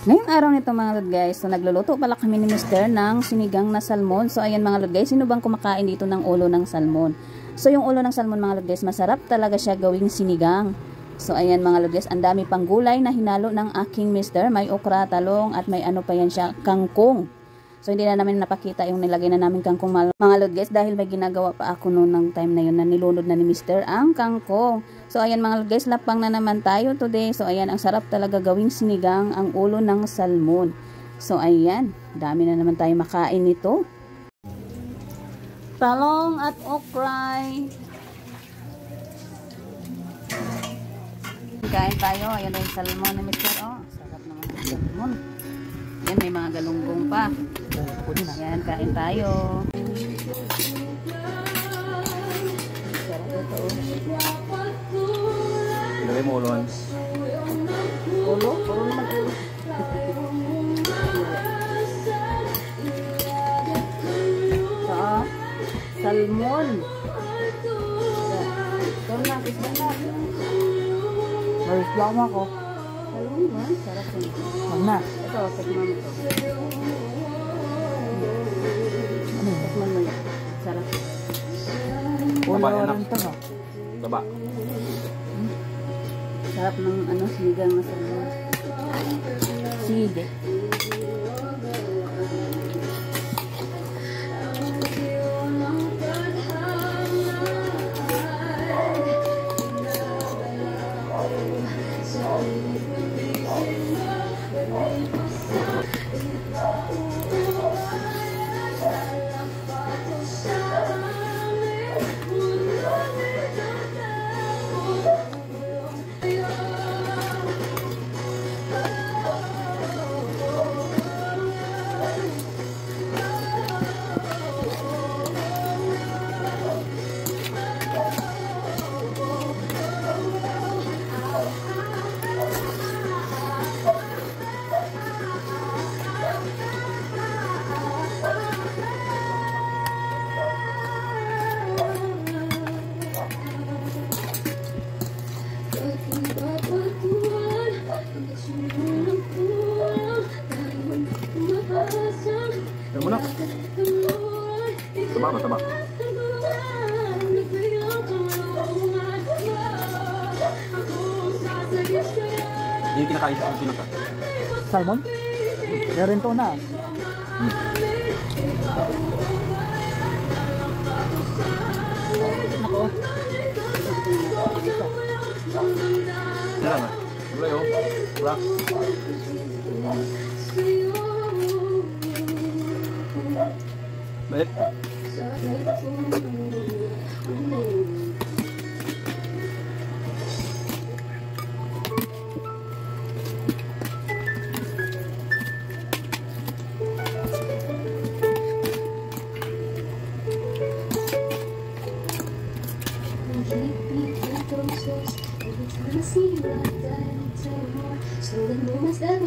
Ngayong araw nito mga lod guys, so nagluluto pala kami ni Mr. ng sinigang na salmon. So ayan mga lod guys, sino bang kumakain dito ng ulo ng salmon? So yung ulo ng salmon mga lod guys, masarap talaga siya gawing sinigang. So ayan mga lod guys, ang dami pang gulay na hinalo ng aking Mr. May okra, talong at may ano pa yan siya, kangkong. So hindi na namin napakita yung nilagay na namin kangkong mga lod guys, dahil may ginagawa pa ako noon ng time na yun na nilunod na ni Mr. ang kangkong. So ayan mga lod guys, lapang na naman tayo today. So ayan, ang sarap talaga gawing sinigang ang ulo ng salmon. So ayan, dami na naman tayo makain nito. Talong at okray. Kain tayo, ayan na yung salmon ni Mr. Oh, sarap naman yung salmon. Ayan, may mga galunggong pa. Ayan, kain tayo. Sarap ito. Ilagay mo ulo. Ulo? Ulo naman ulo. Sa salmon. Ito na, isda na. May islam ako. Salmon ba? Sarap yun. Huwag na. Ito, tikman mo ito. Tikman mo yan. Sarap. Ulo rin ito no. Baba. Sarap ng ano, sinigang na salmon. Side. Yan mo na. Taba ba, taba. Hindi yung kinakain siya ang pinaka. Salmon? Meron ito na. Ako. Yan lang ah. Wala yun. Wala. Balik. See you like that, so then we must have